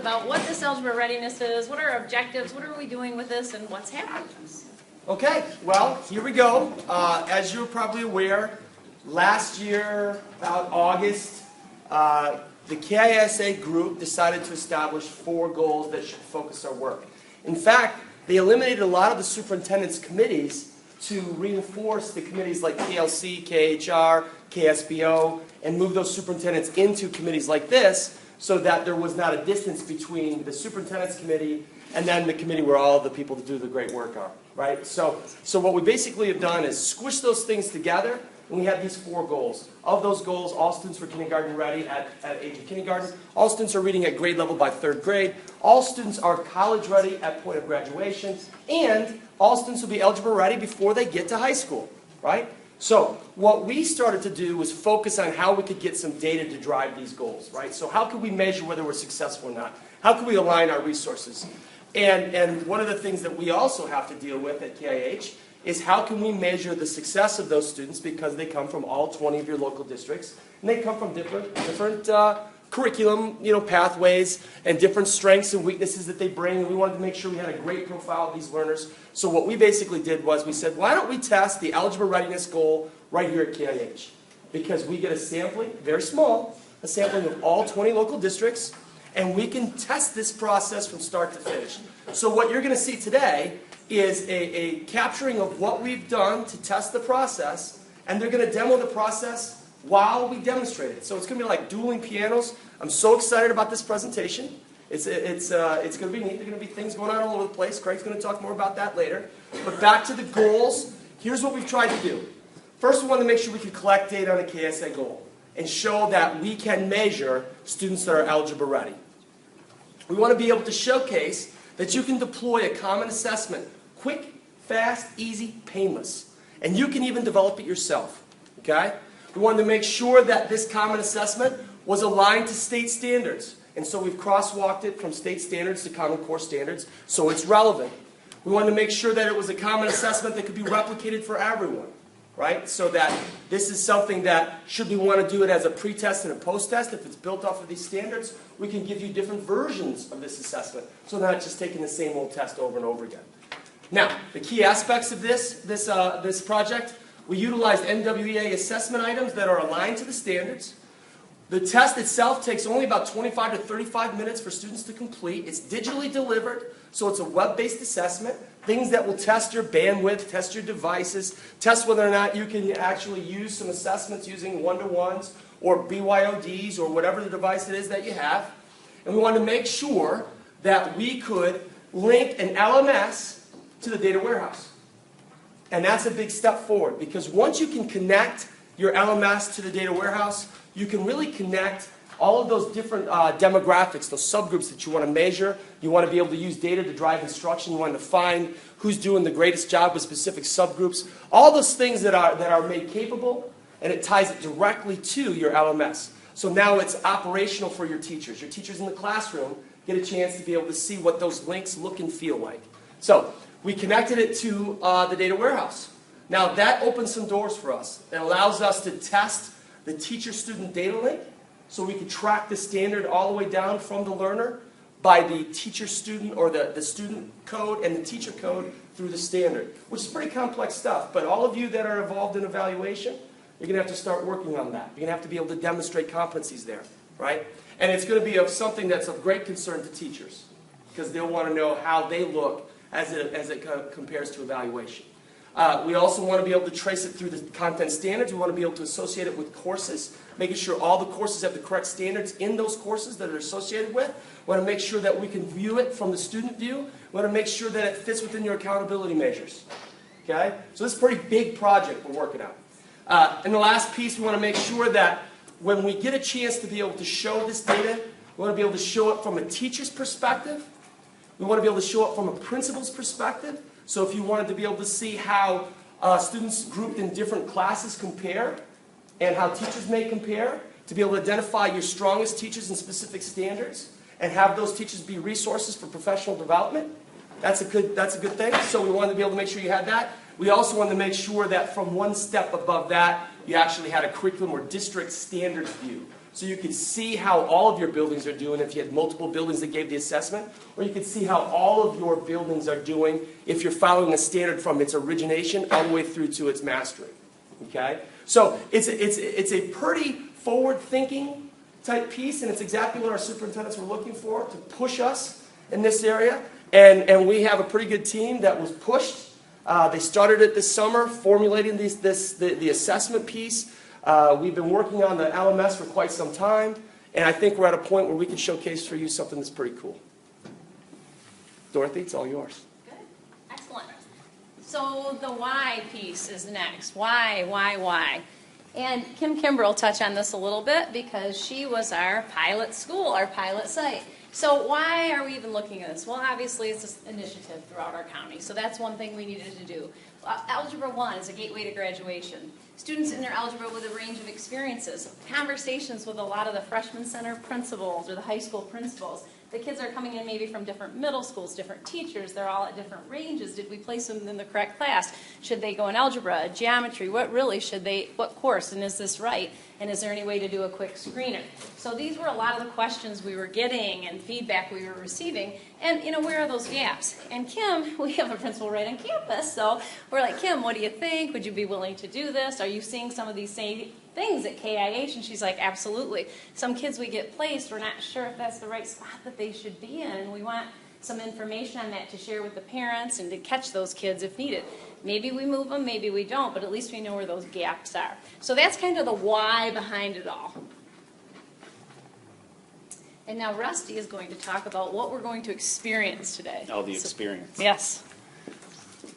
about what this algebra readiness is, what are our objectives, what are we doing with this, and what's happening with this. Okay, well, here we go. As you're probably aware, last year, about August, the KIH group decided to establish 4 goals that should focus our work. In fact, they eliminated a lot of the superintendent's committees to reinforce the committees like KLC, KHR, KSBO, and move those superintendents into committees like this so that there was not a distance between the superintendent's committee and then the committee where all the people that do the great work are, right? So what we basically have done is squish those things together, and we have these 4 goals. Of those goals, all students are kindergarten ready at age of kindergarten. All students are reading at grade level by 3rd grade. All students are college ready at point of graduation. And all students will be algebra ready before they get to high school, right? So what we started to do was focus on how we could get some data to drive these goals, right? So how could we measure whether we're successful or not? How can we align our resources? And one of the things that we also have to deal with at KIH is how can we measure the success of those students because they come from all 20 of your local districts, and they come from different curriculum, pathways, and different strengths and weaknesses that they bring, and we wanted to make sure we had a great profile of these learners. So what we basically did was we said, why don't we test the algebra readiness goal right here at KIH? Because we get a sampling, very small, a sampling of all 20 local districts, and we can test this process from start to finish. So what you're going to see today is a capturing of what we've done to test the process, and they're going to demo the process while we demonstrate it. So it's going to be like dueling pianos. I'm so excited about this presentation. It's going to be neat. There are going to be things going on all over the place. Craig's going to talk more about that later. But back to the goals. Here's what we've tried to do. First, we want to make sure we can collect data on a KSA goal and show that we can measure students that are algebra ready. We want to be able to showcase that you can deploy a common assessment, quick, fast, easy, painless. And you can even develop it yourself. Okay? We wanted to make sure that this common assessment was aligned to state standards. And so we've crosswalked it from state standards to Common Core standards, so it's relevant. We wanted to make sure that it was a common assessment that could be replicated for everyone, right? So that this is something that, should we want to do it as a pre-test and a post-test, if it's built off of these standards, we can give you different versions of this assessment, so they're not just taking the same old test over and over again. Now, the key aspects of this project, we utilized NWEA assessment items that are aligned to the standards. The test itself takes only about 25 to 35 minutes for students to complete. It's digitally delivered, so it's a web-based assessment. Things that will test your bandwidth, test your devices, test whether or not you can actually use some assessments using one-to-ones or BYODs or whatever the device it is that you have. And we wanted to make sure that we could link an LMS to the data warehouse. And that's a big step forward, because once you can connect your LMS to the data warehouse, you can really connect all of those different demographics, those subgroups that you want to measure. You want to be able to use data to drive instruction. You want to find who's doing the greatest job with specific subgroups. All those things that are made capable, and it ties it directly to your LMS. So now it's operational for your teachers. Your teachers in the classroom get a chance to be able to see what those links look and feel like. So we connected it to the data warehouse. Now that opens some doors for us. It allows us to test the teacher-student data link, so we can track the standard all the way down from the learner by the teacher-student or the student code and the teacher code through the standard, which is pretty complex stuff. But all of you that are involved in evaluation, you're going to have to start working on that. You're going to have to be able to demonstrate competencies there, right? And it's going to be something that's of great concern to teachers, because they'll want to know how they look as it compares to evaluation. We also want to be able to trace it through the content standards. We want to be able to associate it with courses, making sure all the courses have the correct standards in those courses that are associated with. We want to make sure that we can view it from the student view. We want to make sure that it fits within your accountability measures. Okay? So this is a pretty big project we're working on. And the last piece, we want to make sure that when we get a chance to be able to show this data, we want to be able to show it from a teacher's perspective. We want to be able to show it from a principal's perspective. So if you wanted to be able to see how students grouped in different classes compare, and how teachers may compare, to be able to identify your strongest teachers in specific standards, and have those teachers be resources for professional development, that's a good thing. So we wanted to be able to make sure you had that. We also wanted to make sure that from one step above that, you actually had a curriculum or district standards view. so you could see how all of your buildings are doing if you had multiple buildings that gave the assessment, or you could see how all of your buildings are doing if you're following a standard from its origination all the way through to its mastering. Okay? So it's a pretty forward-thinking type piece, and it's exactly what our superintendents were looking for, to push us in this area. And we have a pretty good team that was pushed. They started it this summer, formulating the assessment piece. We've been working on the LMS for quite some time, and I think we're at a point where we can showcase for you something that's pretty cool. Dorothy, it's all yours. Good. Excellent. So the why piece is next. Why? And Kim Kimber will touch on this a little bit because she was our pilot school, our pilot site. So why are we even looking at this? Well, obviously it's an initiative throughout our county, so that's one thing we needed to do. Algebra 1 is a gateway to graduation. Students in their algebra with a range of experiences, conversations with a lot of the freshman center principals or the high school principals. The kids are coming in maybe from different middle schools, different teachers. They're all at different ranges. Did we place them in the correct class? Should they go in algebra, geometry? What course? And is this right? And is there any way to do a quick screener? So these were a lot of the questions we were getting and feedback we were receiving. And, where are those gaps? And Kim, we have a principal right on campus. So we're like, Kim, what do you think? Would you be willing to do this? Are you seeing some of these same things at KIH? And she's like, absolutely. Some kids we get placed, we're not sure if that's the right spot that they should be in. And we want some information on that to share with the parents and to catch those kids if needed. Maybe we move them, maybe we don't, but at least we know where those gaps are. So that's kind of the why behind it all. And now Rusty is going to talk about what we're going to experience today. Oh, the experience. Yes.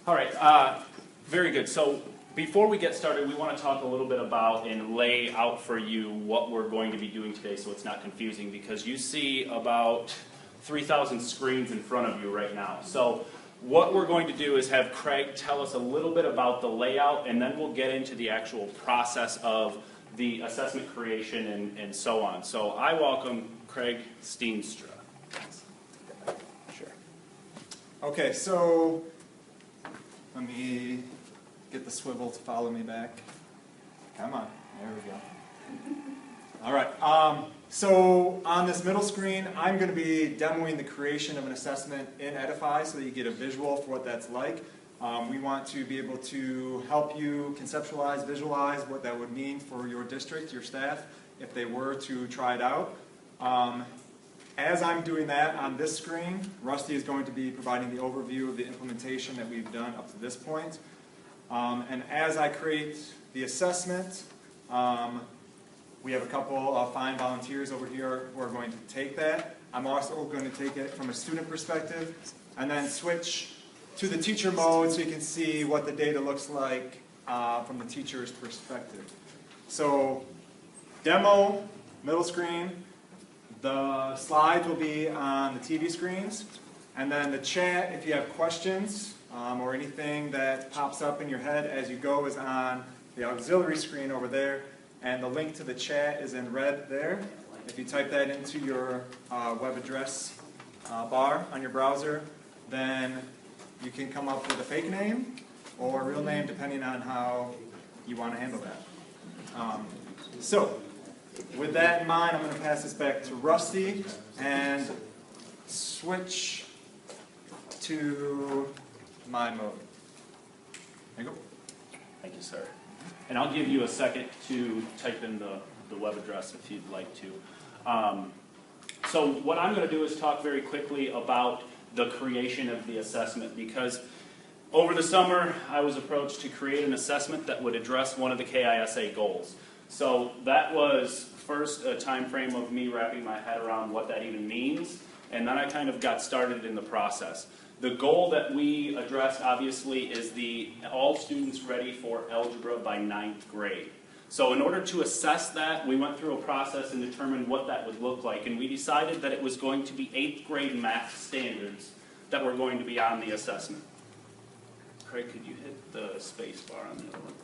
All right, very good. So before we get started, we want to talk a little bit about and lay out for you what we're going to be doing today so it's not confusing, because you see about 3,000 screens in front of you right now. So what we're going to do is have Craig tell us a little bit about the layout, and then we'll get into the actual process of the assessment creation and so on. So I welcome Craig Steenstra. Sure. Okay, so let me get the swivel to follow me back. Come on, there we go. All right, so on this middle screen, I'm going to be demoing the creation of an assessment in Edify so that you get a visual for what that's like. We want to be able to help you conceptualize, visualize what that would mean for your district, your staff, if they were to try it out. As I'm doing that on this screen, Rusty is going to be providing the overview of the implementation that we've done up to this point. And as I create the assessment, we have a couple of fine volunteers over here who are going to take that. I'm also going to take it from a student perspective and then switch to the teacher mode so you can see what the data looks like from the teacher's perspective. So, demo, middle screen. The slides will be on the TV screens. And then the chat, if you have questions or anything that pops up in your head as you go, is on the auxiliary screen over there. And the link to the chat is in red there. If you type that into your web address bar on your browser, then you can come up with a fake name or a real name depending on how you want to handle that. So, with that in mind, I'm going to pass this back to Rusty and switch to my mode. There you go. Thank you, sir. And I'll give you a second to type in the web address if you'd like to. So what I'm going to do is talk very quickly about the creation of the assessment, because over the summer I was approached to create an assessment that would address one of the KISA goals. So that was first a time frame of me wrapping my head around what that even means, and then I kind of got started in the process. The goal that we addressed, obviously, is all students ready for algebra by 9th grade. So in order to assess that, we went through a process and determined what that would look like, and we decided that it was going to be 8th grade math standards that were going to be on the assessment. Craig, could you hit the space bar on the other one?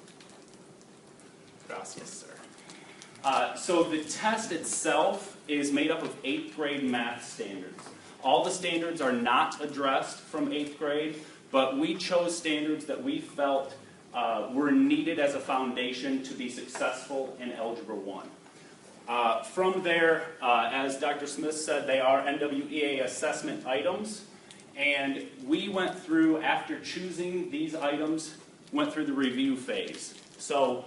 Gracias, sir. So the test itself is made up of 8th grade math standards. All the standards are not addressed from 8th grade, but we chose standards that we felt were needed as a foundation to be successful in Algebra 1. From there, as Dr. Smith said, they are NWEA assessment items. And we went through, after choosing these items, went through the review phase. So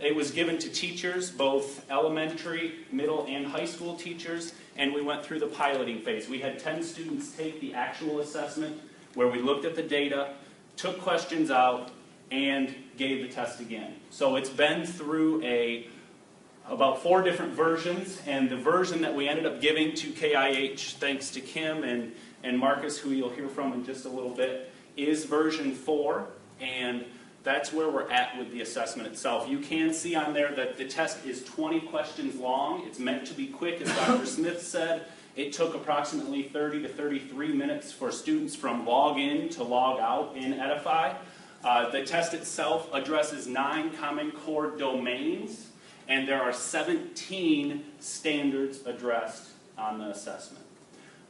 it was given to teachers, both elementary, middle, and high school teachers, and we went through the piloting phase. We had 10 students take the actual assessment, where we looked at the data, took questions out, and gave the test again. So it's been through about 4 different versions, and the version that we ended up giving to KIH, thanks to Kim and Marcus, who you'll hear from in just a little bit, is version 4, and that's where we're at with the assessment itself. You can see on there that the test is 20 questions long. It's meant to be quick, as Dr. Smith said. It took approximately 30 to 33 minutes for students from log in to log out in Edify. The test itself addresses 9 Common Core domains, and there are 17 standards addressed on the assessment.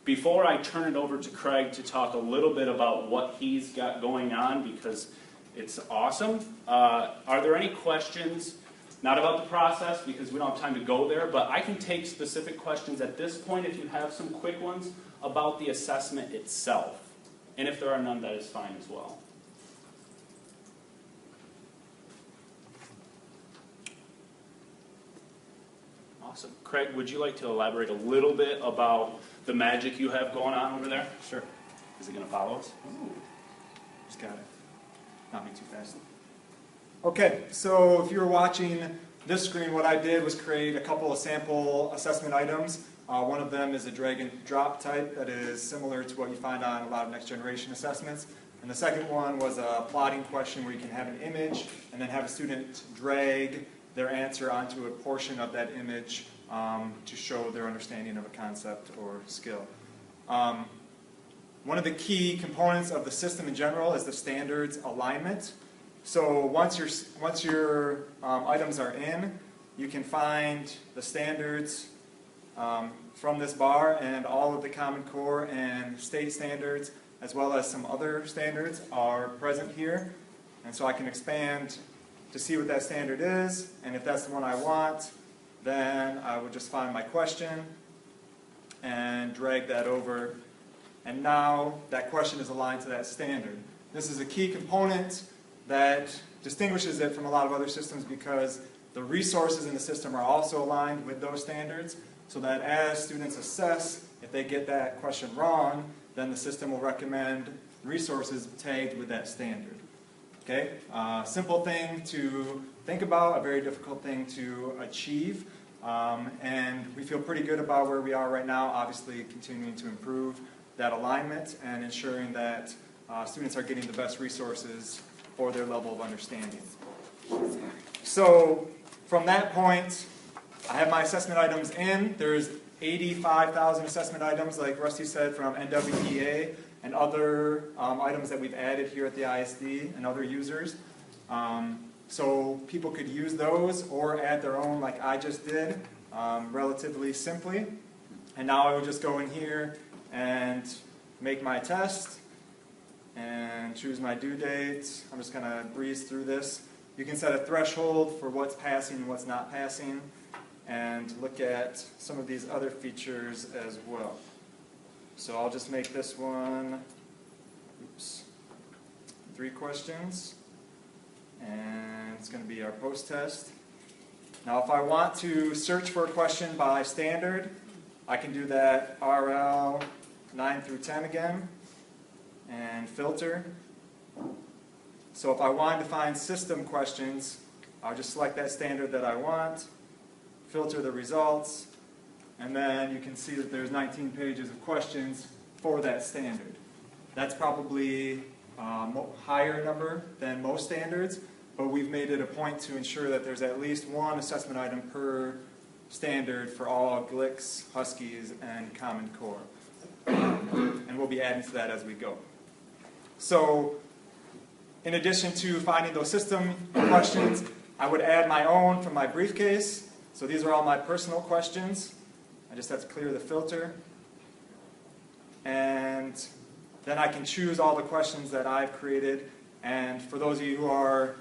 Before I turn it over to Craig to talk a little bit about what he's got going on, because it's awesome. Are there any questions, not about the process because we don't have time to go there, but I can take specific questions at this point if you have some quick ones about the assessment itself. And if there are none, that is fine as well. Awesome. Craig, would you like to elaborate a little bit about the magic you have going on over there? Sure. Is it going to follow us? Ooh. Just got it. Not be too fast. Okay, so if you were watching this screen, what I did was create a couple of sample assessment items. One of them is a drag and drop type that is similar to what you find on a lot of next generation assessments. And the second one was a plotting question where you can have an image and then have a student drag their answer onto a portion of that image to show their understanding of a concept or skill. One of the key components of the system in general is the standards alignment. So once your items are in, you can find the standards from this bar, and all of the Common Core and state standards, as well as some other standards, are present here. And so I can expand to see what that standard is, and if that's the one I want, then I would just find my question and drag that over. And now that question is aligned to that standard. This is a key component that distinguishes it from a lot of other systems because the resources in the system are also aligned with those standards, so that as students assess, if they get that question wrong, then the system will recommend resources tagged with that standard. Okay? Simple thing to think about, a very difficult thing to achieve, and we feel pretty good about where we are right now, obviously continuing to improve that alignment and ensuring that students are getting the best resources for their level of understanding. So from that point, I have my assessment items in. There's 85,000 assessment items, like Rusty said, from NWEA and other items that we've added here at the ISD and other users. So people could use those or add their own like I just did relatively simply. And now I would just go in here and make my test and choose my due date. I'm just going to breeze through this. You can set a threshold for what's passing and what's not passing, and look at some of these other features as well. So I'll just make this one, 3 questions, and it's going to be our post-test. Now if I want to search for a question by standard, I can do that RL 9 through 10 again, and filter. So if I wanted to find system questions, I'll just select that standard that I want, filter the results, and then you can see that there's 19 pages of questions for that standard. That's probably a higher number than most standards, but we've made it a point to ensure that there's at least one assessment item per standard for all GLICs, Huskies, and Common Core. And we'll be adding to that as we go. So in addition to finding those system questions, I would add my own from my briefcase. So these are all my personal questions. I just have to clear the filter. And then I can choose all the questions that I've created. And for those of you who are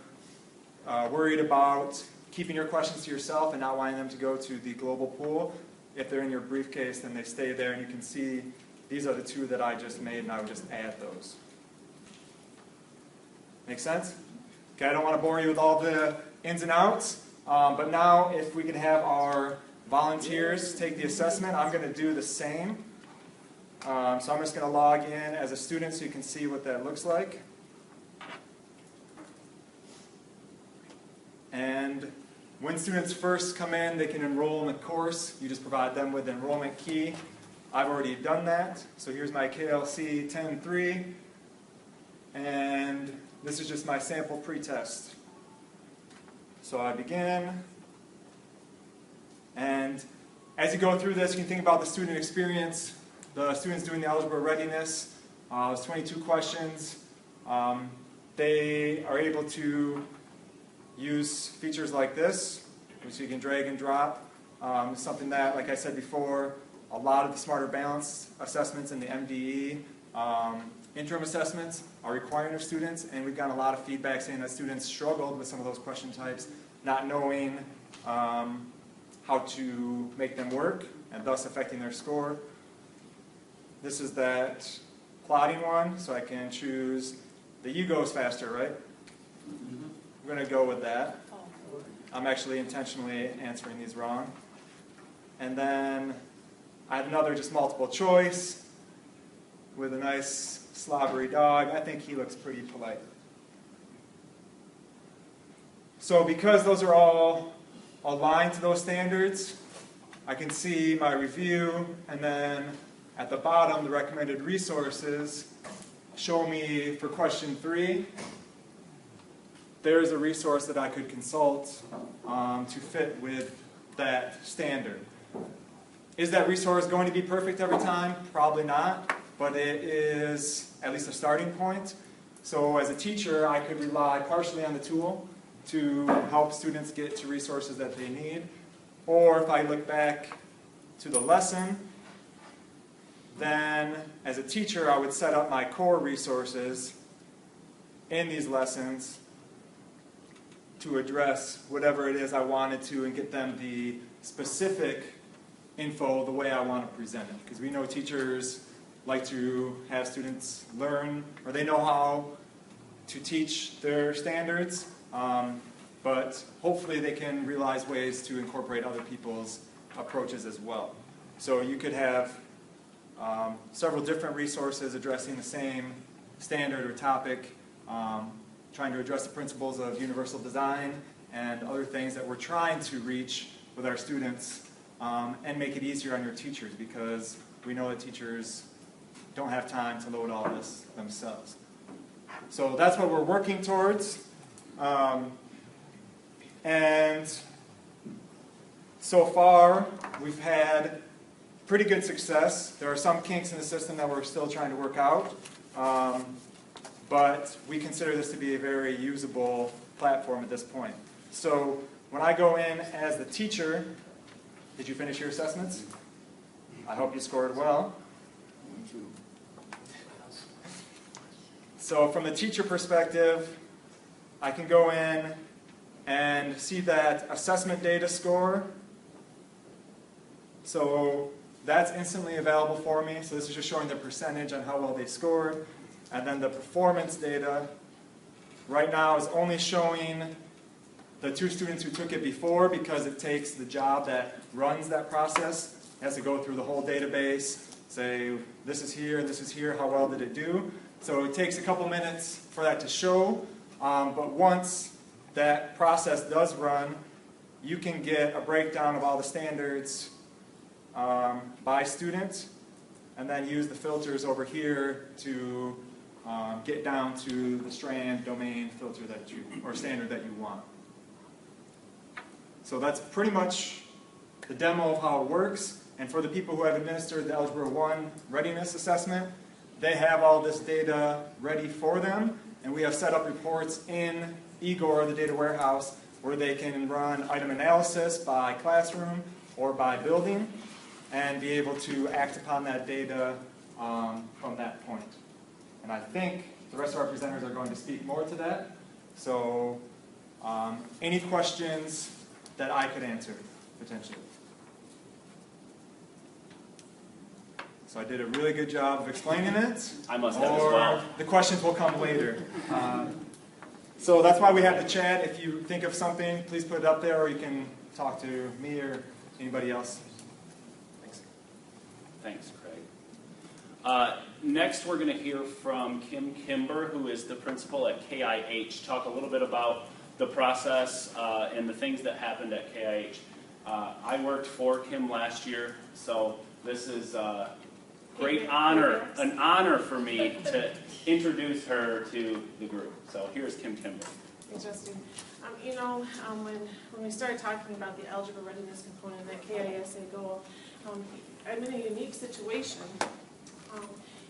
worried about keeping your questions to yourself and not wanting them to go to the global pool, if they're in your briefcase, then they stay there, and you can see these are the two that I just made, and I would just add those. Make sense? Okay, I don't want to bore you with all the ins and outs, but now if we can have our volunteers take the assessment, I'm going to do the same. So I'm just going to log in as a student so you can see what that looks like. And when students first come in, they can enroll in the course. You just provide them with the enrollment key. I've already done that. So here's my KLC 10.3. And this is just my sample pretest. So I begin. And as you go through this, you can think about the student experience. The students doing the Algebra Readiness. It's 22 questions. They are able to use features like this, which you can drag and drop. Something that, like I said before, a lot of the Smarter Balance assessments in the MDE interim assessments are requiring of students, and we've gotten a lot of feedback saying that students struggled with some of those question types, not knowing how to make them work, and thus affecting their score. This is that plotting one, so I can choose the U goes faster, right? I'm going to go with that. I'm actually intentionally answering these wrong. And then I had another just multiple choice with a nice slobbery dog. I think he looks pretty polite. So because those are all aligned to those standards, I can see my review, and then at the bottom, the recommended resources show me for question 3, there's a resource that I could consult to fit with that standard. Is that resource going to be perfect every time? Probably not, but it is at least a starting point. So as a teacher, I could rely partially on the tool to help students get to resources that they need. Or if I look back to the lesson, then as a teacher, I would set up my core resources in these lessons to address whatever it is I wanted to and get them the specific info the way I want to present it. Because we know teachers like to have students learn, or they know how to teach their standards, but hopefully they can realize ways to incorporate other people's approaches as well. So you could have several different resources addressing the same standard or topic, trying to address the principles of universal design and other things that we're trying to reach with our students, and make it easier on your teachers, because we know that teachers don't have time to load all this themselves. So that's what we're working towards. And so far, we've had pretty good success. There are some kinks in the system that we're still trying to work out. But we consider this to be a very usable platform at this point. So when I go in as the teacher, did you finish your assessments? I hope you scored well. So from the teacher perspective, I can go in and see that assessment data score. So that's instantly available for me. So this is just showing the percentage on how well they scored. And then the performance data right now is only showing the 2 students who took it before, because it takes the job that runs that process. It has to go through the whole database, say this is here, how well did it do? So it takes a couple minutes for that to show, but once that process does run, you can get a breakdown of all the standards by student, and then use the filters over here to get down to the strand domain filter that or standard that you want. So that's pretty much the demo of how it works. And for the people who have administered the Algebra 1 readiness assessment, they have all this data ready for them, and we have set up reports in Igor, the data warehouse, where they can run item analysis by classroom or by building, and be able to act upon that data from that point. And I think the rest of our presenters are going to speak more to that. So any questions that I could answer, potentially. So I did a really good job of explaining it. I must have as or well. the questions will come later. So that's why we have the chat. If you think of something, please put it up there, or you can talk to me or anybody else. Thanks. Thanks, Craig. Next, we're going to hear from Kim Kimber, who is the principal at KIH. Talk a little bit about the process and the things that happened at KIH. I worked for Kim last year, so this is an honor for me to introduce her to the group. So here's Kim Kimber. Interesting. When we started talking about the algebra readiness component at KISA goal, I'm in a unique situation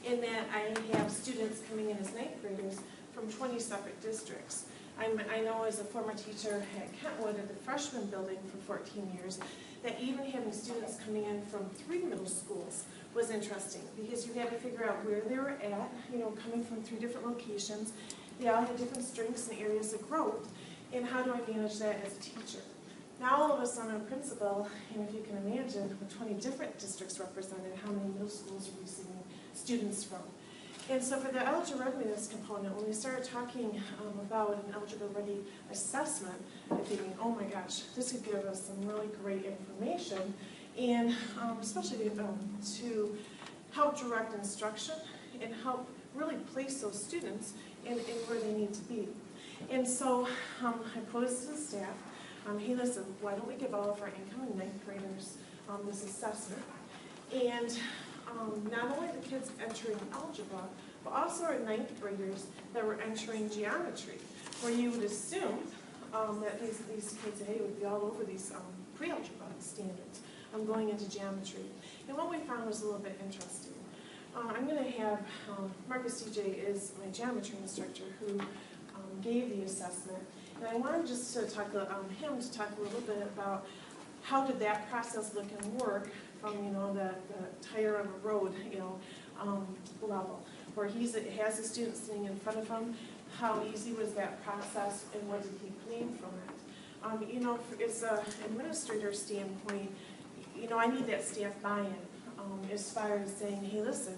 in that I have students coming in as ninth graders from 20 separate districts. I know as a former teacher at Kentwood at the freshman building for 14 years, that even having students coming in from 3 middle schools was interesting because you had to figure out where they were at, coming from 3 different locations. They all had different strengths and areas of growth, and how do I manage that as a teacher? Now all of a sudden I'm a principal, and if you can imagine, with 20 different districts represented, how many middle schools are we seeing students from? And so for the algebra readiness component, when we started talking about an algebra ready assessment, I'm thinking, oh my gosh, this could give us some really great information, and especially to help direct instruction and help really place those students in where they need to be. And so I posed to the staff, hey listen, why don't we give all of our incoming ninth graders this assessment? And not only the kids entering algebra, but also our ninth graders that were entering geometry, where you would assume that these kids, hey, would be all over these pre-algebra standards going into geometry. And what we found was a little bit interesting. I'm going to have Marcus DJ is my geometry instructor who gave the assessment, and I wanted just to talk him to talk a little bit about how did that process look and work from the tire on a road level, where he has the student sitting in front of him. How easy was that process, and what did he glean from it? As an administrator standpoint, I need that staff buy-in as far as saying, hey, listen,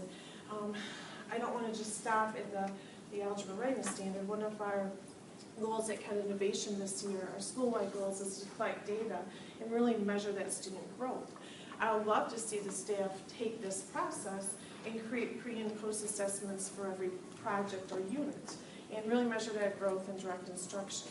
I don't want to just stop at the algebra readiness standard. One of our goals at Ken Innovation this year, our school-wide goals, is to collect data and really measure that student growth. I would love to see the staff take this process and create pre- and post-assessments for every project or unit and really measure that growth and direct instruction.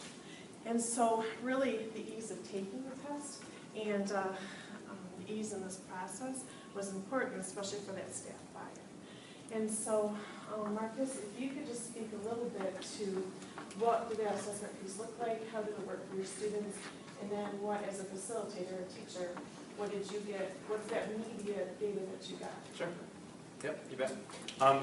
And so really the ease of taking the test and the ease in this process was important, especially for that staff buy-in. And so, Marcus, if you could just speak a little bit to what did that assessment piece look like, how did it work for your students, and then what, as a facilitator or teacher, what did you get, what's that immediate data that you got? Sure. Yep, you bet.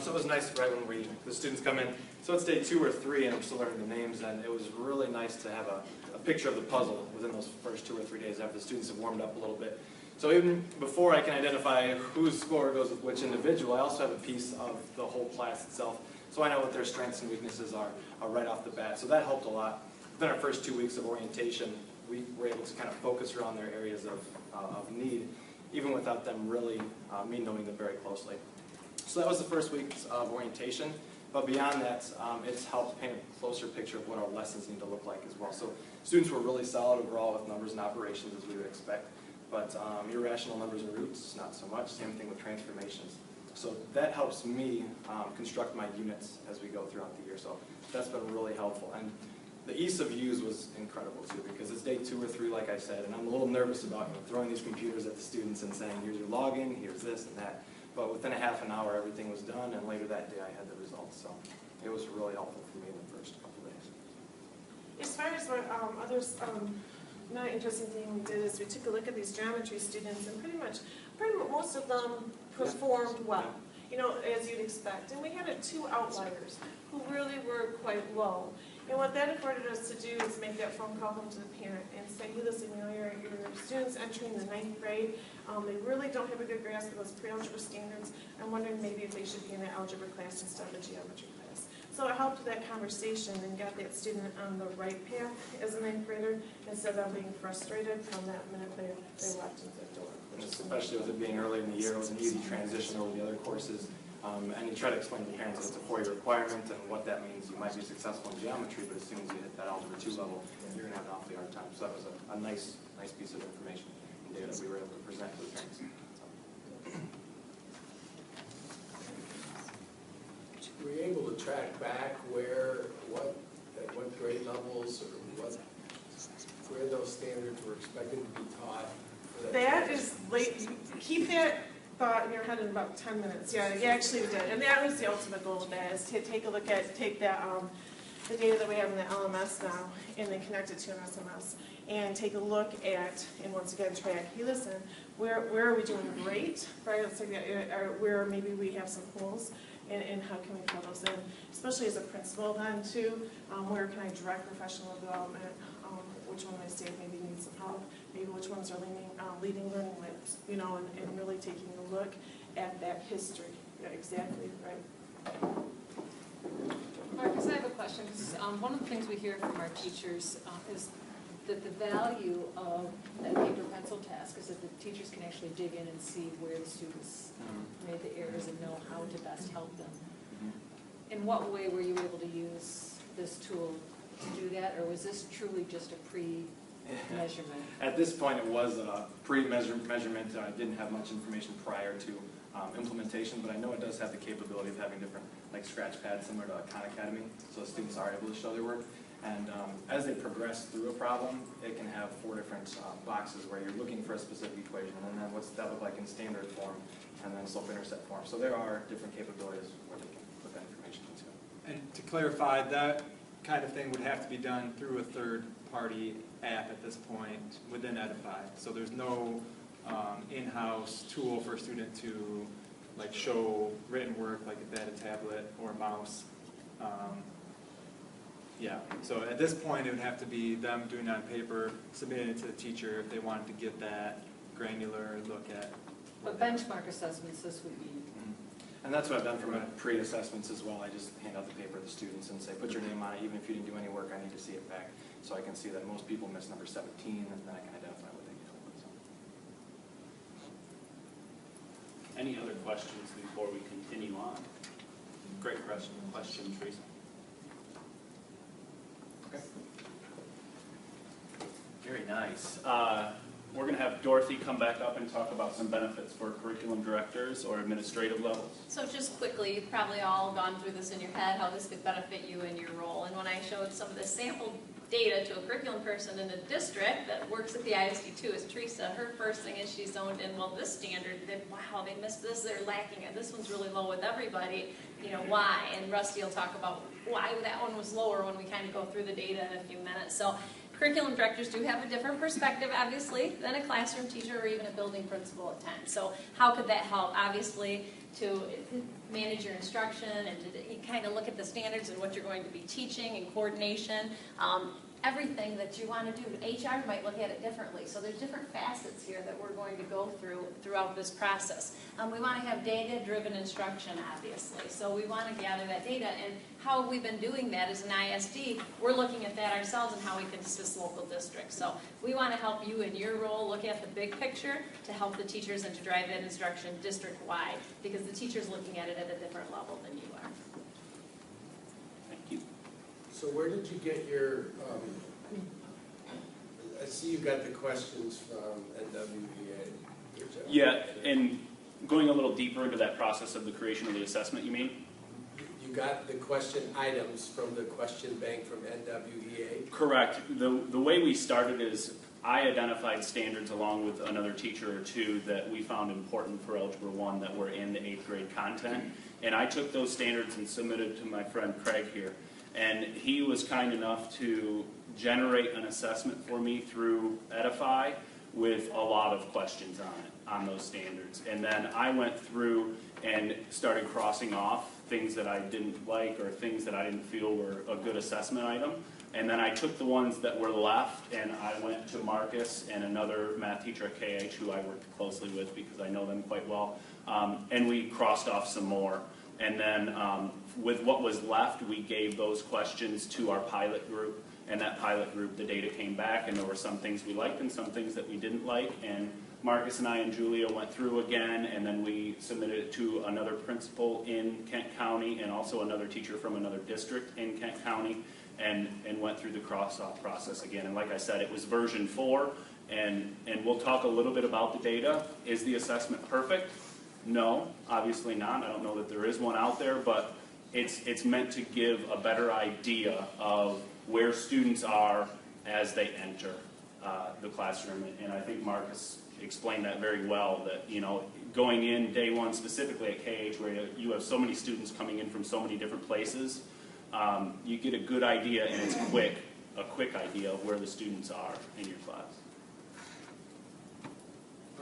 So it was nice right when the students come in. So it's day 2 or 3 and I'm still learning the names, and it was really nice to have a picture of the puzzle within those first 2 or 3 days after the students have warmed up a little bit. So even before I can identify whose score goes with which individual, I also have a piece of the whole class itself. So I know what their strengths and weaknesses are right off the bat. So that helped a lot. Within our first 2 weeks of orientation, we were able to kind of focus around their areas of need, even without them really me knowing them very closely. So that was the first week of orientation. But beyond that, it's helped paint a closer picture of what our lessons need to look like as well. So students were really solid overall with numbers and operations, as we would expect. But irrational numbers and roots, not so much. Same thing with transformations. So that helps me construct my units as we go throughout the year. So that's been really helpful. And the ease of use was incredible too, because it's day 2 or 3, like I said, and I'm a little nervous about throwing these computers at the students and saying, here's your login, here's this and that. But within a half an hour, everything was done, and later that day I had the results. So it was really helpful for me in the first couple of days. As far as what others, another interesting thing we did is we took a look at these geometry students, and pretty much most of them performed well, as you'd expect. And we had 2 outliers who really were quite low. And what that afforded us to do is make that phone call home to the parent and say, hey, listen, your students entering the 9th grade, they really don't have a good grasp of those pre-algebra standards. I'm wondering maybe if they should be in an algebra class instead of a geometry class. So it helped with that conversation and got that student on the right path as a ninth grader instead of being frustrated from that minute they walked into the door. And especially with it being early in the year, it was an easy transition over the other courses. And you try to explain to the parents that it's a 4-year requirement and what that means. You might be successful in geometry, but as soon as you hit that Algebra 2 level, you're going to have an awfully hard time. So that was a nice piece of information and data that we were able to present to the parents. Were you able to track back at what grade levels, or where those standards were expected to be taught? That is late. Keep that thought in your head in about 10 minutes. Yeah, you actually did. And that was the ultimate goal of that, is to take that the data that we have in the LMS now and then connect it to an SMS and take a look at, and once again track, hey listen, where are we doing great, right? Let's say where maybe we have some holes, and how can we fill those in, especially as a principal then too, where can I direct professional development, which one of my staff maybe needs some help, maybe which ones are leading learning labs, and really taking a look at that history. Yeah, exactly, right. Marcus, I have a question, because one of the things we hear from our teachers is that the value of that paper pencil task is that the teachers can actually dig in and see where the students made the errors and know how to best help them. In what way were you able to use this tool to do that, or was this truly just a pre-measurement? At this point, it was a pre-measurement. I didn't have much information prior to implementation, but I know it does have the capability of having different, like scratch pads similar to Khan Academy, so students are able to show their work. And as they progress through a problem, it can have 4 different boxes where you're looking for a specific equation, and then what's that look like in standard form, and then slope-intercept form. So there are different capabilities where they can put that information into. And to clarify, that kind of thing would have to be done through a third-party app at this point within Edify. So there's no in-house tool for a student to like show written work like a data tablet or a mouse. Yeah, so at this point it would have to be them doing it on paper, submitting it to the teacher if they wanted to get that granular look at. But benchmark assessments, this would be. And that's what I've done for my pre-assessments as well. I just hand out the paper to the students and say, put your name on it, even if you didn't do any work, I need to see it back. So I can see that most people miss number 17, and then I can identify what they need help with. So. Any other questions before we continue on? Great question, Teresa. Okay. Very nice. We're going to have Dorothy come back up and talk about some benefits for curriculum directors or administrative levels. So just quickly, you've probably all gone through this in your head, how this could benefit you in your role. And when I showed some of the sample data to a curriculum person in a district that works at the ISD too, is Teresa, her first thing is she zoned in, well, this standard, wow, they missed this, they're lacking it, this one's really low with everybody, why? And Rusty will talk about why that one was lower when we kind of go through the data in a few minutes. So curriculum directors do have a different perspective, obviously, than a classroom teacher or even a building principal at times. So how could that help? Obviously, to manage your instruction and to kind of look at the standards and what you're going to be teaching and coordination. Everything that you want to do. HR might look at it differently. So there's different facets here that we're going to go throughout this process. We want to have data-driven instruction, obviously. So we want to gather that data. And how we've been doing that as an ISD, we're looking at that ourselves and how we can assist local districts. So we want to help you in your role look at the big picture to help the teachers and to drive that instruction district-wide, because the teacher's looking at it at a different level than you are. Thank you. So where did you get your, I see you got the questions from NWEA. Yeah, and going a little deeper into that process of the creation of the assessment, you mean? You got the question items from the question bank from NWEA? Correct. The way we started is I identified standards along with another teacher or two that we found important for Algebra 1 that were in the 8th grade content. And I took those standards and submitted to my friend Craig here. And he was kind enough to generate an assessment for me through Edify with a lot of questions on it, on those standards. And then I went through and started crossing off things that I didn't like or things that I didn't feel were a good assessment item. And then I took the ones that were left and I went to Marcus and another math teacher at KIH who I worked closely with because I know them quite well. And we crossed off some more. And then with what was left, we gave those questions to our pilot group. And that pilot group, the data came back, and there were some things we liked and some things that we didn't like. And Marcus and I and Julia went through again, and then we submitted it to another principal in Kent County and also another teacher from another district in Kent County, and went through the cross-off process again. And like I said, it was version 4, and we'll talk a little bit about the data. Is the assessment perfect? No, obviously not. I don't know that there is one out there, but it's meant to give a better idea of where students are as they enter the classroom. And I think Marcus explained that very well, that, you know, going in day one specifically at KIH, where you have so many students coming in from so many different places, you get a good idea, and it's a quick idea of where the students are in your class.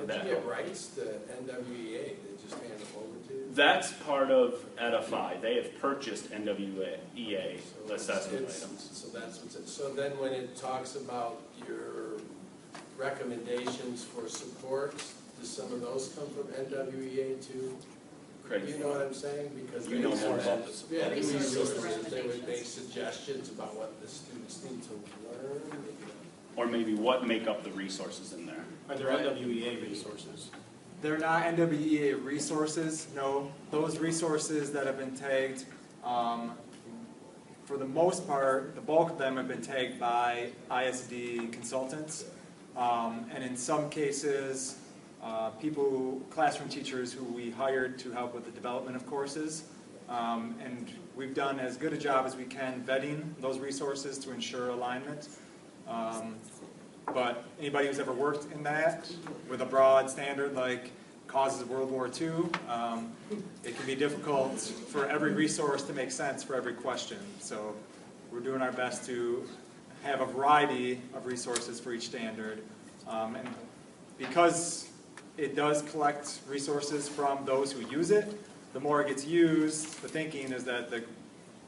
Don't you get rights to NWEA? They just hand them over to you? That's part of Edify. They have purchased NWEA assessment items. So that's what's it. So then when it talks about your recommendations for supports, do some of those come from NWEA too? Craig, You know what I'm saying? Because you know more about this. Yeah, these Resources, resources, they would make recommendations. suggestions about what the students need to learn. Or maybe what make up the resources in there. Are there NWEA resources? They're not NWEA resources, no. Those resources that have been tagged, for the most part, the bulk of them have been tagged by ISD consultants. And in some cases, classroom teachers who we hired to help with the development of courses. And we've done as good a job as we can vetting those resources to ensure alignment. But anybody who's ever worked in that with a broad standard like causes of World War II, it can be difficult for every resource to make sense for every question. So we're doing our best to have a variety of resources for each standard. And because it does collect resources from those who use it, the more it gets used, the thinking is that the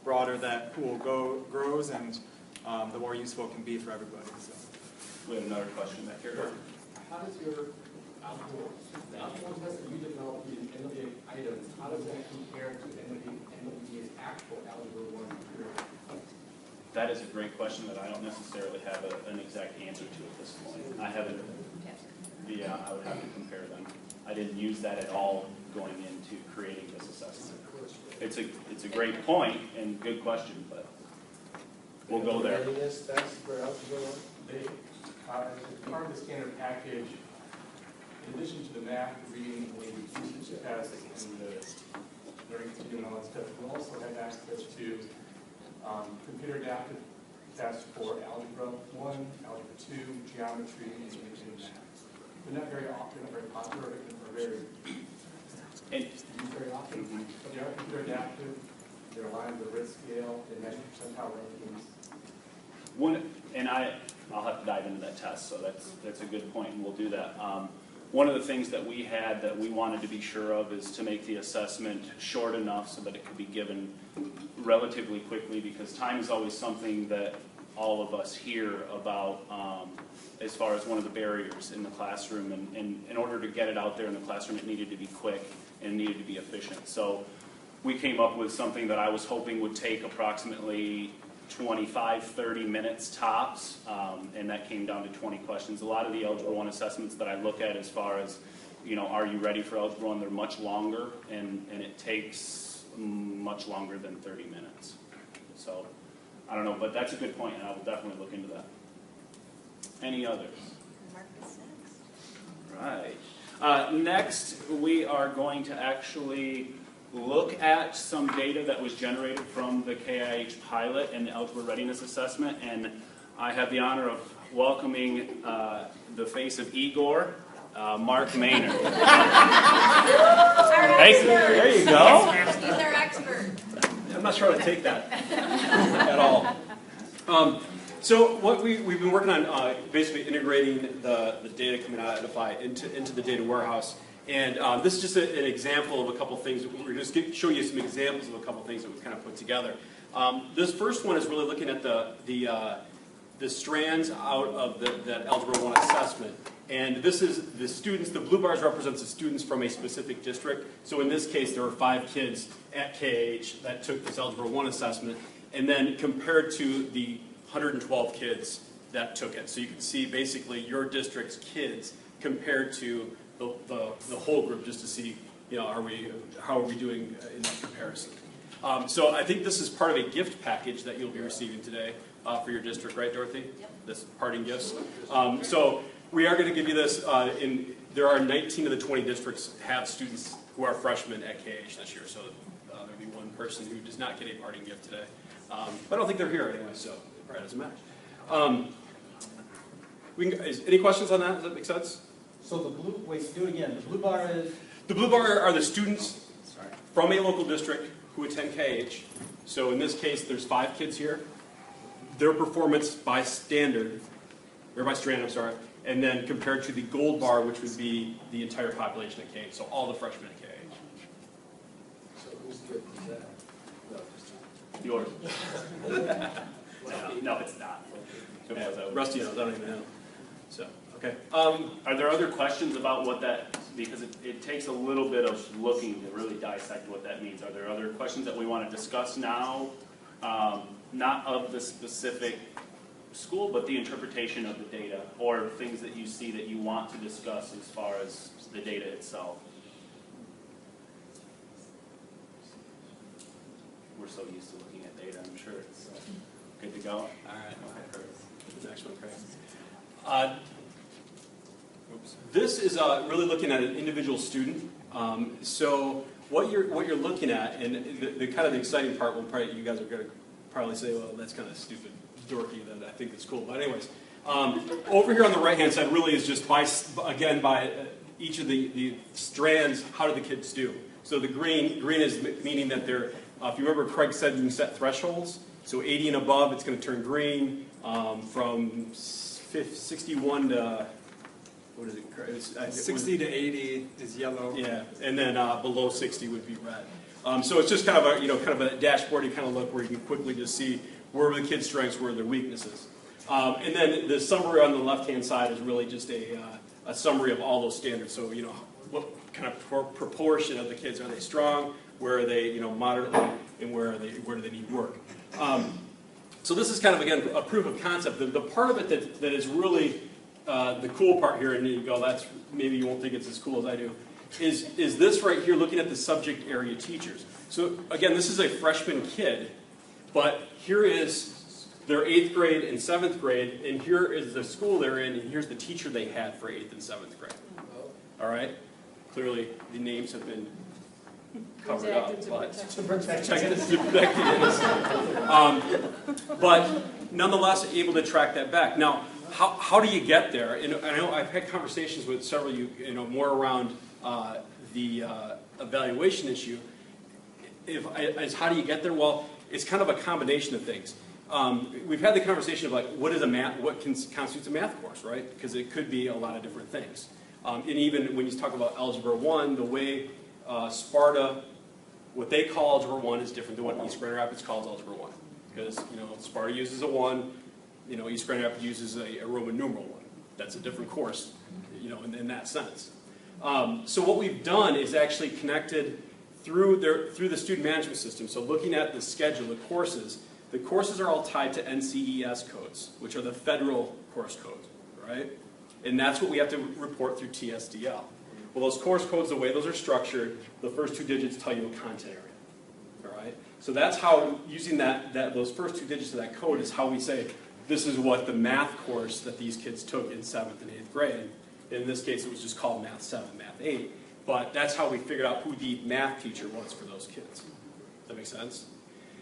broader that pool grows, and the more useful it can be for everybody. So. We have another question back here. How does your algebra test that you developed in NWEA items, how does that compare to NWEA's actual Algebra 1 material? That is a great question that I don't necessarily have an exact answer to at this point. I haven't. Yeah, I would have to compare them. I didn't use that at all going into creating this assessment. It's a great point and good question, but we'll go there. Readiness test for Algebra 1? As part of the standard package, in addition to the math, reading, language usage test, and the learning continuum and all that stuff, we also have access to computer adaptive tests for Algebra 1, Algebra 2, Geometry, and math. They're not very often, not very popular, or very used very often, but they are computer adaptive. They're aligned with the RIT scale. They measure percentile rankings. I'll have to dive into that test, so that's a good point, and we'll do that. One of the things that we had that we wanted to be sure of is to make the assessment short enough so that it could be given relatively quickly, because time is always something that all of us hear about as far as one of the barriers in the classroom. And in order to get it out there in the classroom, it needed to be quick and it needed to be efficient. So we came up with something that I was hoping would take approximately 25, 30 minutes tops, and that came down to 20 questions. A lot of the Algebra 1 assessments that I look at as far as, you know, are you ready for Algebra 1, they're much longer, and it takes much longer than 30 minutes. So, I don't know, but that's a good point, and I will definitely look into that. Any others? Marcus next. Right. Next, we are going to actually look at some data that was generated from the KIH pilot and the Algebra Readiness Assessment, and I have the honor of welcoming the face of Igor, Mark Maynard. Hey, there you go. He's our expert. I'm not sure how to take that at all. So what we've been working on, basically integrating the data coming out of Edify into the data warehouse. And this is just an example of a couple things. We're just showing you some examples of a couple things that we've kind of put together. This first one is really looking at the strands out of that Algebra 1 assessment. And this is the students, the blue bars represents the students from a specific district. So in this case, there were 5 kids at KIH that took this Algebra 1 assessment, and then compared to the 112 kids that took it. So you can see basically your district's kids compared to the whole group, just to see, how are we doing in that comparison. So I think this is part of a gift package that you'll be receiving today for your district, right, Dorothy? Yep. This parting gifts. So we are going to give you this. There are 19 of the 20 districts have students who are freshmen at KIH this year. So there'll be one person who does not get a parting gift today. But I don't think they're here anyway, so it probably doesn't matter. Any questions on that? Does that make sense? So the blue, wait, do it again. The blue bar is? The blue bar are the students from a local district who attend KIH. So in this case, there's 5 kids here. Their performance by strand, and then compared to the gold bar, which would be the entire population at KIH, so all the freshmen at KIH. So whose gift is that? Yours. No, it's not. Rusty knows, I don't even know. So, okay. Are there other questions about what that, because it takes a little bit of looking to really dissect what that means. Are there other questions that we want to discuss now? Not of the specific school, but the interpretation of the data, or things that you see that you want to discuss as far as the data itself. We're so used to looking at data, I'm sure it's good to go. All right. The next one, Craig. This is really looking at an individual student. So what you're looking at, and the kind of the exciting part, you guys are going to probably say, well, that's kind of stupid, dorky, that I think it's cool. But anyways, over here on the right-hand side really is just by each of the strands, how do the kids do? So the green is meaning that they're, if you remember Craig said you can set thresholds. So 80 and above, it's going to turn green. From 61 to, what is it, Craig? 60 to 80 is yellow. Yeah, and then below 60 would be red. So it's just kind of a dashboard you kind of look where you can quickly just see where are the kids' strengths, where are their weaknesses. And then the summary on the left-hand side is really just a summary of all those standards. So, what kind of proportion of the kids, are they strong, where are they, moderately, and where do they need work. So this is kind of, again, a proof of concept. The part of it that is really the cool part here, and you go, maybe you won't think it's as cool as I do, is this right here, looking at the subject area teachers. So again, this is a freshman kid, but here is their 8th grade and 7th grade, and here is the school they're in, and here's the teacher they had for 8th and 7th grade. All right? Clearly, the names have been covered up, but but nonetheless able to track that back. Now, how do you get there? And I know I've had conversations with several of you, more around the evaluation issue. Is how do you get there? Well, it's kind of a combination of things. We've had the conversation of what constitutes a math course, right? Because it could be a lot of different things. And even when you talk about Algebra 1, the way Sparta, what they call Algebra 1 is different than what East Grand Rapids calls Algebra 1. Because, Sparta uses a 1, East Grand Rapids uses a Roman numeral 1. That's a different course, in that sense. So what we've done is actually connected through the student management system. So looking at the schedule, the courses are all tied to NCES codes, which are the federal course codes, right? And that's what we have to report through TSDL. Well, those course codes, the way those are structured, the first 2 digits tell you a content area. All right? So that's how, using those first 2 digits of that code is how we say, this is what the math course that these kids took in 7th and 8th grade. In this case, it was just called Math 7, Math 8. But that's how we figured out who the math teacher was for those kids. Does that make sense?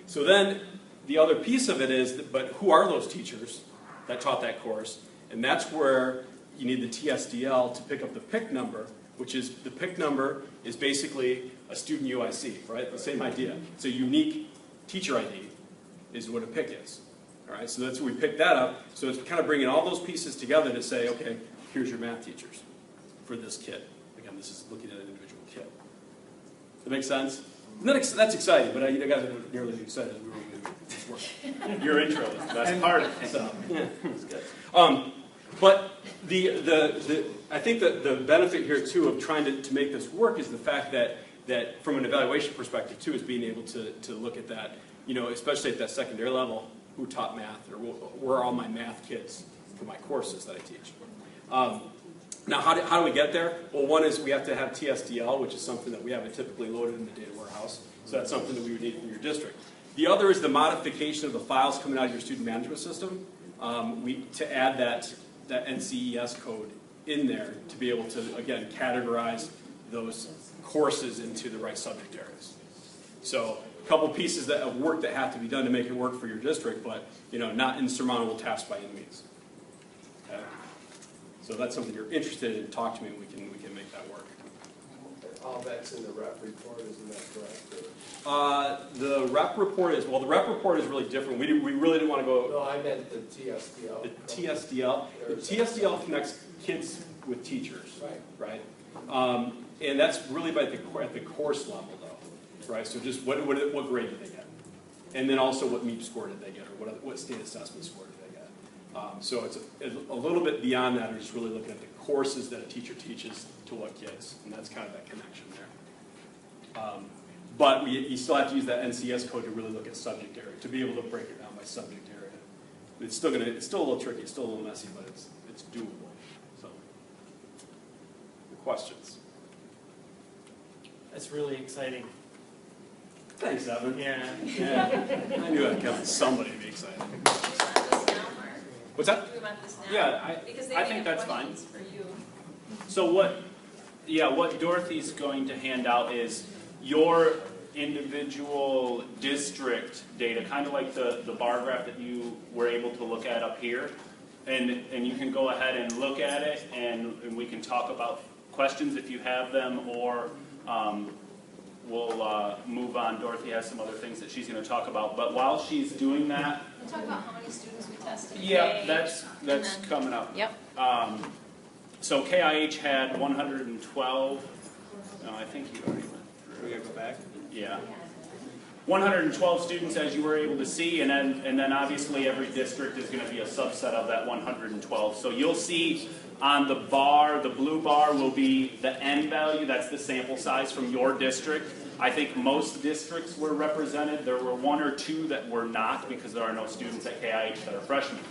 So then, the other piece of it is, but who are those teachers that taught that course? And that's where you need the TSDL to pick up the PIC number, which is, the PIC number is basically a student UIC, right? The same idea. It's a unique teacher ID is what a PIC is. All right, so that's where we pick that up. So it's kind of bringing all those pieces together to say, okay, here's your math teachers for this kid. Again, this is looking at an individual kid. Does that make sense? That's exciting, but you guys are nearly as excited as we were going to do this work. Your intro is the best part of it. So, yeah, it's good. But I think that the benefit here too of trying to make this work is the fact that from an evaluation perspective too is being able to look at that, especially at that secondary level, who taught math or where are all my math kids for my courses that I teach. Now, how do we get there? Well, one is we have to have TSDL, which is something that we haven't typically loaded in the data warehouse. So that's something that we would need from your district. The other is the modification of the files coming out of your student management system. To add that NCES code in there to be able to, again, categorize those courses into the right subject areas. So a couple pieces of work that have to be done to make it work for your district, but not insurmountable tasks by any means. Okay? So that's something you're interested in, talk to me and we can make that work. All that's in the rep report, isn't that correct? The rep report is really different. We really didn't want to go. No, I meant the TSDL. The TSDL. The TSDL connects kids with teachers. Right. Right? And that's really at the course level, though. Right? So just what grade did they get? And then also what MEP score did they get, or what state assessment score did they get? So it's a little bit beyond that. We're just really looking at the courses that a teacher teaches to what kids, and that's kind of that connection there. But you still have to use that NCS code to really look at subject area, to be able to break it down by subject area. It's still a little tricky, it's still a little messy, but it's doable. So, questions? That's really exciting. Thanks, Evan. Yeah. I knew I'd come somebody to be excited. What's that? Do we want this now? Yeah, Because they I may think have that's fine. questions for you. So what Dorothy's going to hand out is your individual district data, kind of like the bar graph that you were able to look at up here. And you can go ahead and look at it, and we can talk about questions if you have them, or we'll move on. Dorothy has some other things that she's going to talk about. But while she's doing that, We'll talk about how many students we tested. yeah, today, that's then- coming up. Yep. So KIH had 112. No, I think you already went through. We gotta go back. Yeah. 112 students, as you were able to see, and then obviously every district is going to be a subset of that 112. So you'll see on the bar, the blue bar will be the N value. That's the sample size from your district. I think most districts were represented. There were one or two that were not because there are no students at KIH that are freshmen.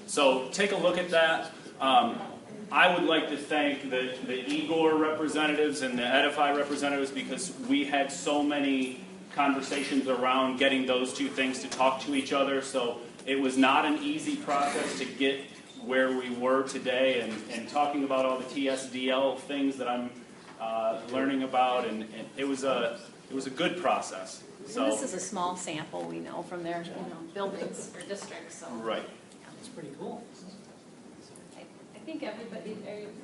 So take a look at that. I would like to thank the Igor representatives and the Edify representatives because we had so many conversations around getting those two things to talk to each other. So it was not an easy process to get where we were today and talking about all the TSDL things that I'm learning about, and it was a good process. So And this is a small sample, we know, from their buildings or districts. So right. That's pretty cool. I think everybody,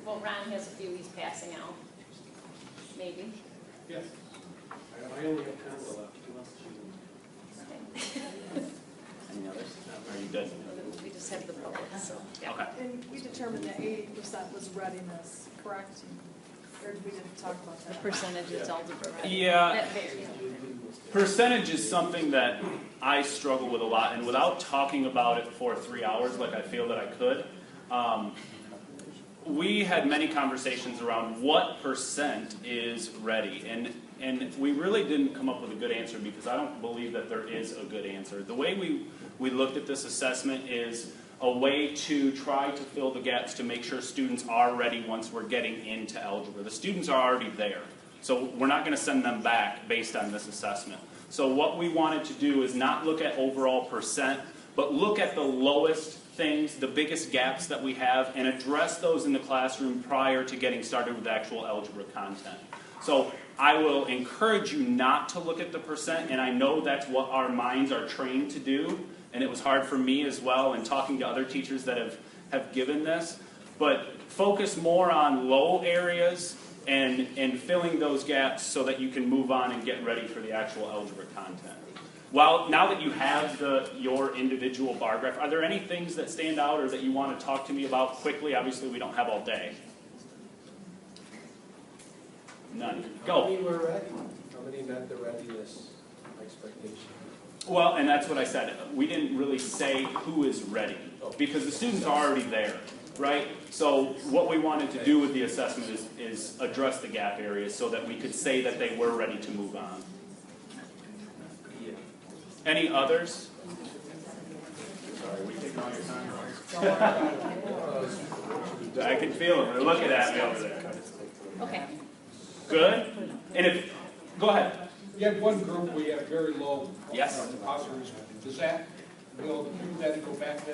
well, Ron has a few he's passing out, maybe. Yes. I only have pencil left. Who wants to Any others? Are you good? We just have the public, so. yeah. Okay. And we determined that 80% was readiness, correct? Or we didn't talk about that? Percentage is algebra. Right? Yeah. That varies. Percentage is something that I struggle with a lot, and without talking about it for 3 hours like I feel that I could, we had many conversations around what percent is ready, and we really didn't come up with a good answer because I don't believe that there is a good answer. The way we looked at this assessment is a way to try to fill the gaps to make sure students are ready once we're getting into algebra. The students are already there, so we're not going to send them back based on this assessment. So what we wanted to do is not look at overall percent, but look at the lowest things, the biggest gaps that we have, and address those in the classroom prior to getting started with actual algebra content. So I will encourage you not to look at the percent, and I know that's what our minds are trained to do, and it was hard for me as well, and talking to other teachers that have given this, but focus more on low areas and filling those gaps so that you can move on and get ready for the actual algebra content. Well, now that you have your individual bar graph, are there any things that stand out or that you want to talk to me about quickly? Obviously, we don't have all day. None. How many Go. were ready? How many met the readiness expectation? Well, and that's what I said. We didn't really say who is ready because the students are already there, right? So what we wanted to do with the assessment is address the gap areas so that we could say that they were ready to move on. Any others? Sorry, are we taking all your time? I can feel them. They're looking at me over there. Okay. Good? And if, go ahead. You have one group where you have very low Yes. depositors. Does that, will you then go back to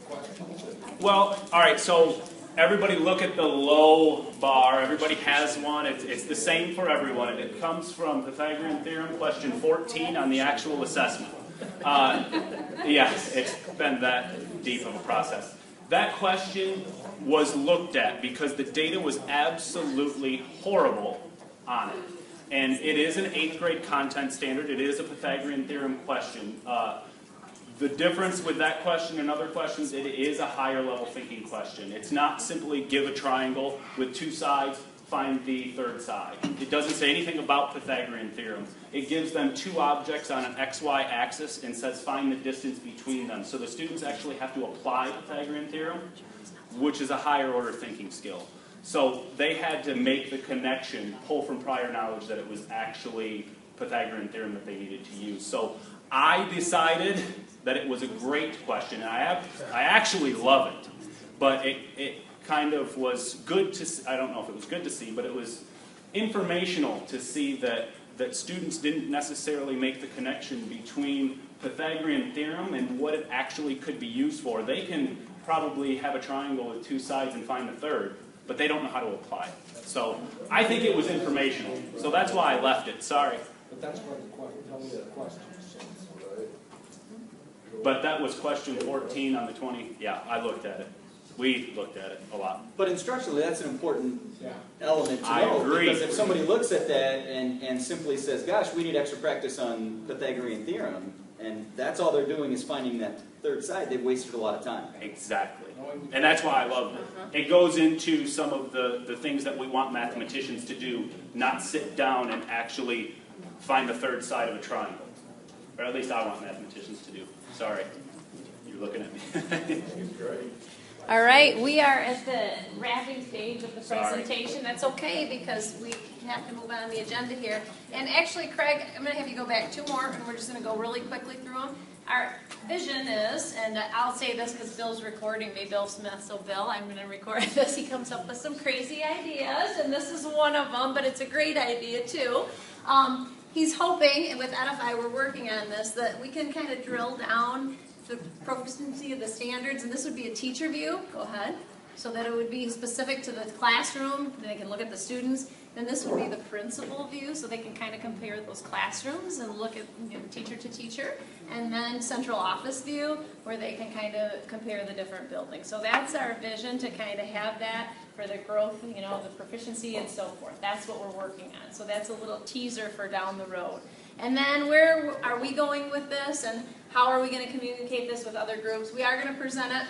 questions? Well, all right, so everybody look at the low bar. Everybody has one. It's the same for everyone. And it comes from Pythagorean theorem, question 14 on the actual assessment. Yes, it's been that deep of a process. That question was looked at because the data was absolutely horrible on it. And it is an 8th grade content standard. It is a Pythagorean theorem question. The difference with that question and other questions, it is a higher level thinking question. It's not simply give a triangle with 2 sides, find the third side. It doesn't say anything about Pythagorean theorem. It gives them 2 objects on an XY axis and says find the distance between them. So the students actually have to apply Pythagorean theorem, which is a higher order thinking skill. So they had to make the connection, pull from prior knowledge that it was actually Pythagorean theorem that they needed to use. So I decided that it was a great question. And I actually love it, but it kind of was good to see. I don't know if it was good to see, but it was informational to see that students didn't necessarily make the connection between Pythagorean theorem and what it actually could be used for. They can probably have a triangle with 2 sides and find the third, but they don't know how to apply it. So I think it was informational. So that's why I left it. Sorry. But that's what the question, tell me the question. But that was question 14 on the 20. Yeah, I looked at it. We looked at it a lot. But instructionally, that's an important Yeah. element to I know. agree. Because if somebody looks at that and simply says, gosh, we need extra practice on Pythagorean theorem, and that's all they're doing is finding that third side, they've wasted a lot of time. Exactly. And that's why I love it. It goes into some of the things that we want mathematicians to do, not sit down and actually find the third side of a triangle. Or at least I want mathematicians to do. Sorry. You're looking at me. All right, we are at the wrapping stage of the Sorry. presentation. That's okay because we have to move on the agenda here. And actually, Craig, I'm going to have you go back 2 more, and we're just going to go really quickly through them. Our vision is, and I'll say this because Bill's recording me, Bill Smith, so Bill, I'm going to record this. He comes up with some crazy ideas, and this is one of them, but it's a great idea too. He's hoping, and with Edify we're working on this, that we can kind of drill down the proficiency of the standards, and this would be a teacher view. Go ahead. So that it would be specific to the classroom, they can look at the students. Then this would be the principal view, so they can kind of compare those classrooms and look at teacher to teacher. And then central office view, where they can kind of compare the different buildings. So that's our vision, to kind of have that for the growth, the proficiency and so forth. That's what we're working on. So that's a little teaser for down the road. And then where are we going with this, and how are we going to communicate this with other groups? We are going to present it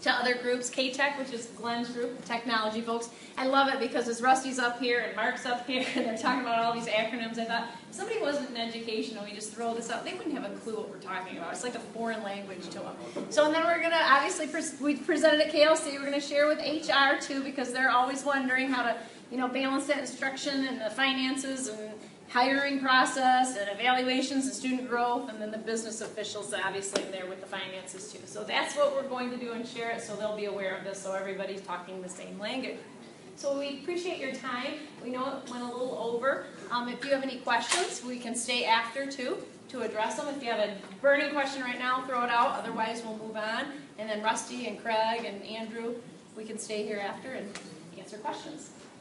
to other groups. K-Tech, which is Glenn's group, the technology folks. I love it because as Rusty's up here and Mark's up here and they're talking about all these acronyms, I thought, if somebody wasn't in education and we just throw this out, they wouldn't have a clue what we're talking about. It's like a foreign language to them. So and then we're going to, obviously, we presented at KLC, we're going to share with HR too, because they're always wondering how to, balance that instruction and the finances and hiring process and evaluations and student growth, and then the business officials obviously in there with the finances too. So that's what we're going to do and share it so they'll be aware of this, so everybody's talking the same language. So we appreciate your time. We know it went a little over. If you have any questions, we can stay after too to address them. If you have a burning question right now, throw it out. Otherwise, we'll move on. And then Rusty and Craig and Andrew, we can stay here after and answer questions.